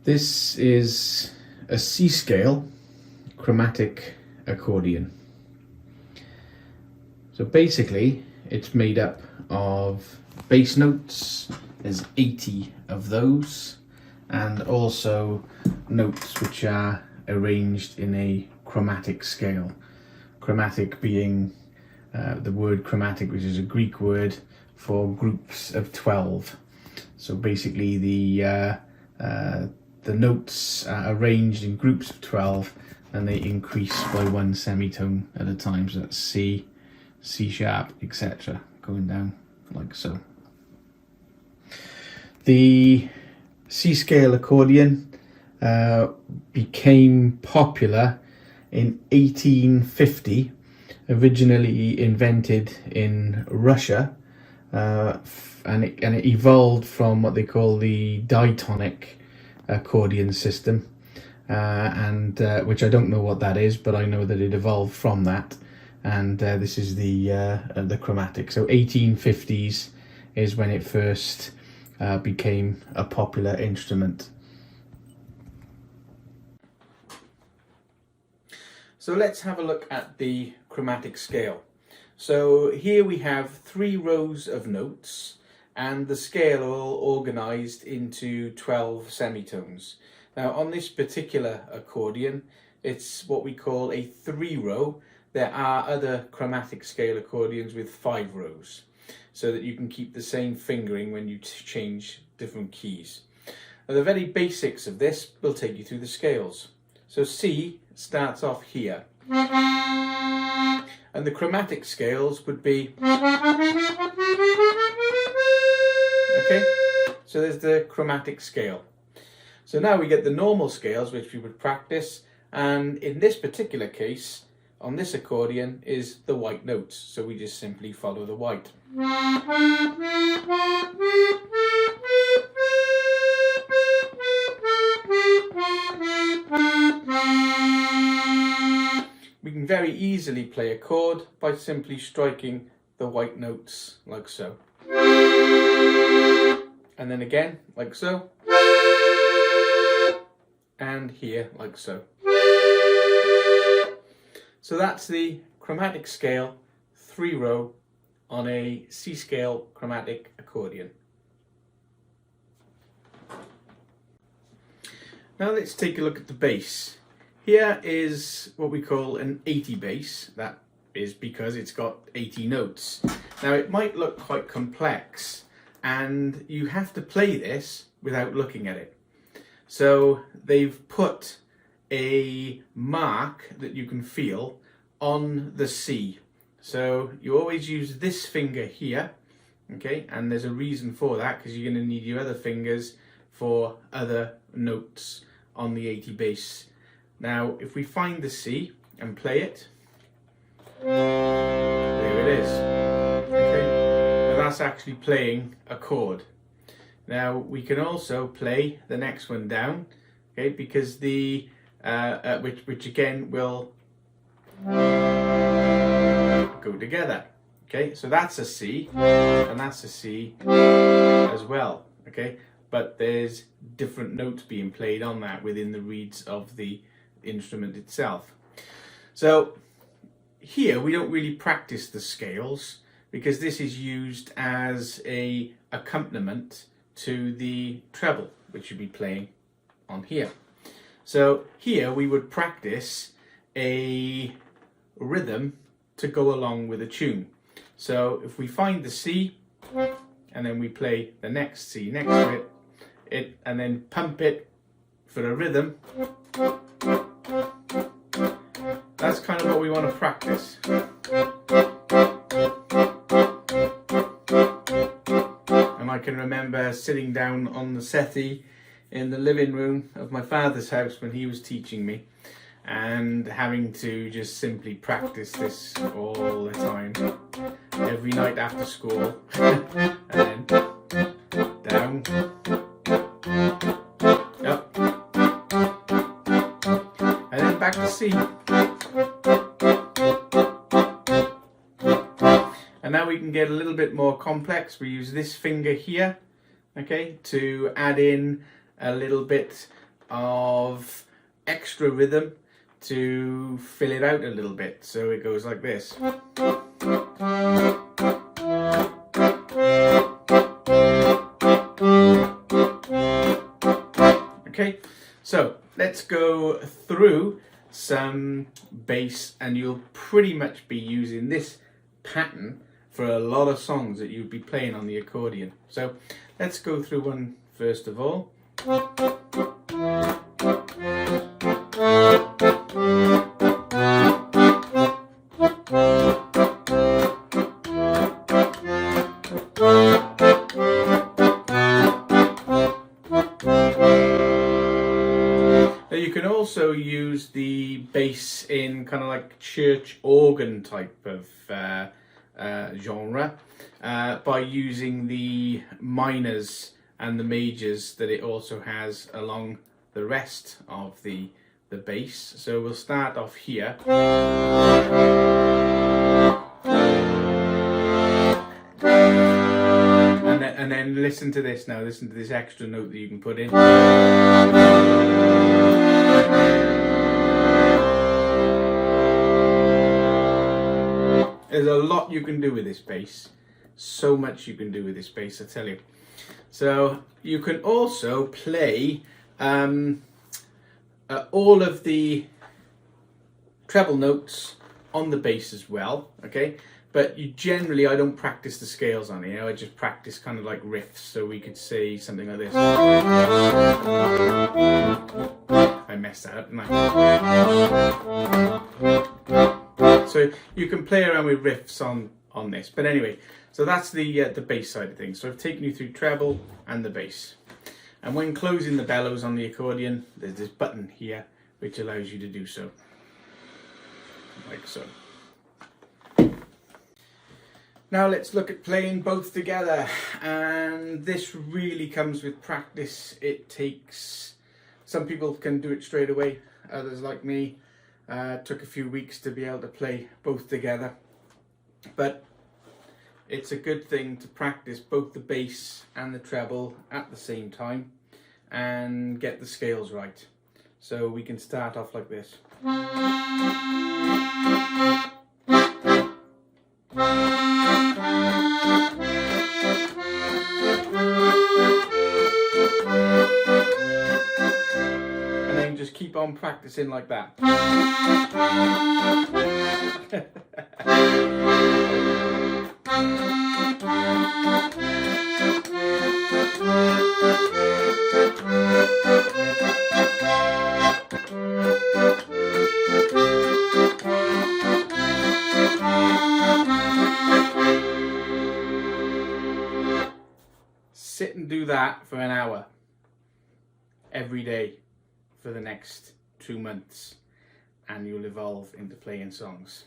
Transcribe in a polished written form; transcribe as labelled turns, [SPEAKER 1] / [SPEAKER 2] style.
[SPEAKER 1] This is a C scale chromatic accordion. So basically it's made up of bass notes, there's 80 of those, and also notes which are arranged in a chromatic scale. Chromatic being the word chromatic, which is a Greek word for groups of 12. So basically the notes are arranged in groups of 12 and they increase by one semitone at a time. So that's C, C sharp, etc. going down like so. The C scale accordion became popular in 1850, originally invented in Russia, and it evolved from what they call the diatonic accordion system, which I don't know what that is, but I know that it evolved from that, and this is the chromatic. So 1850s is when it first became a popular instrument. So let's have a look at the chromatic scale. So here we have 3 rows of notes, and the scale are all organized into 12 semitones. Now on this particular accordion, it's what we call a 3-row. There are other chromatic scale accordions with 5 rows, so that you can keep the same fingering when you change different keys. Now the very basics of this will take you through the scales. So C starts off here, and the chromatic scales would be, okay, so there's the chromatic scale. So now we get the normal scales, which we would practice, and in this particular case on this accordion is the white notes, so we just simply follow the white. We can very easily play a chord by simply striking the white notes like so. And then again like so. And here like so. So that's the chromatic scale 3-row on a C scale chromatic accordion. Now let's take a look at the bass. Here is what we call an 80 bass. That is because it's got 80 notes. Now it might look quite complex, and you have to play this without looking at it. So they've put a mark that you can feel on the C. So you always use this finger here, okay, and there's a reason for that, because you're going to need your other fingers for other notes on the 80 bass. Now if we find the C and play it, there it is, okay, now that's actually playing a chord. Now we can also play the next one down, okay, because the which again will go together. Okay, so that's a C and that's a C as well. Okay, but there's different notes being played on that within the reeds of the instrument itself. So here we don't really practice the scales, because this is used as a accompaniment to the treble, which you'll be playing on here. So here we would practice a rhythm to go along with a tune. So if we find the C and then we play the next C next to it and then pump it for a rhythm, that's kind of what we want to practice. And I can remember sitting down on the settee in the living room of my father's house when he was teaching me, and having to just simply practice this all the time, every night after school. And then down, up, and then back to C. And now we can get a little bit more complex. We use this finger here, okay, to add in a little bit of extra rhythm to fill it out a little bit. So it goes like this. Okay, so let's go through some bass, and you'll pretty much be using this pattern for a lot of songs that you'd be playing on the accordion. So let's go through one first of all. Now you can also use the bass in kind of like church organ type of genre by using the minors and the majors that it also has along the rest of the bass. So we'll start off here. And then listen to this now, listen to this extra note that you can put in. There's a lot you can do with this bass. So much you can do with this bass, I tell you. So you can also play all of the treble notes on the bass as well, okay? But you generally, I don't practice the scales on it, you know, I just practice kind of like riffs. So we could say something like this. I messed that up, didn't I? So you can play around with riffs on this. But anyway, so that's the bass side of things. So I've taken you through treble and the bass. And when closing the bellows on the accordion, there's this button here which allows you to do so. Like so. Now let's look at playing both together, and this really comes with practice. It takes, some people can do it straight away, others like me took a few weeks to be able to play both together, but it's a good thing to practice both the bass and the treble at the same time and get the scales right. So we can start off like this. And then just keep on practicing like that. Sit and do that for an hour every day for the next 2 months, and you'll evolve into playing songs.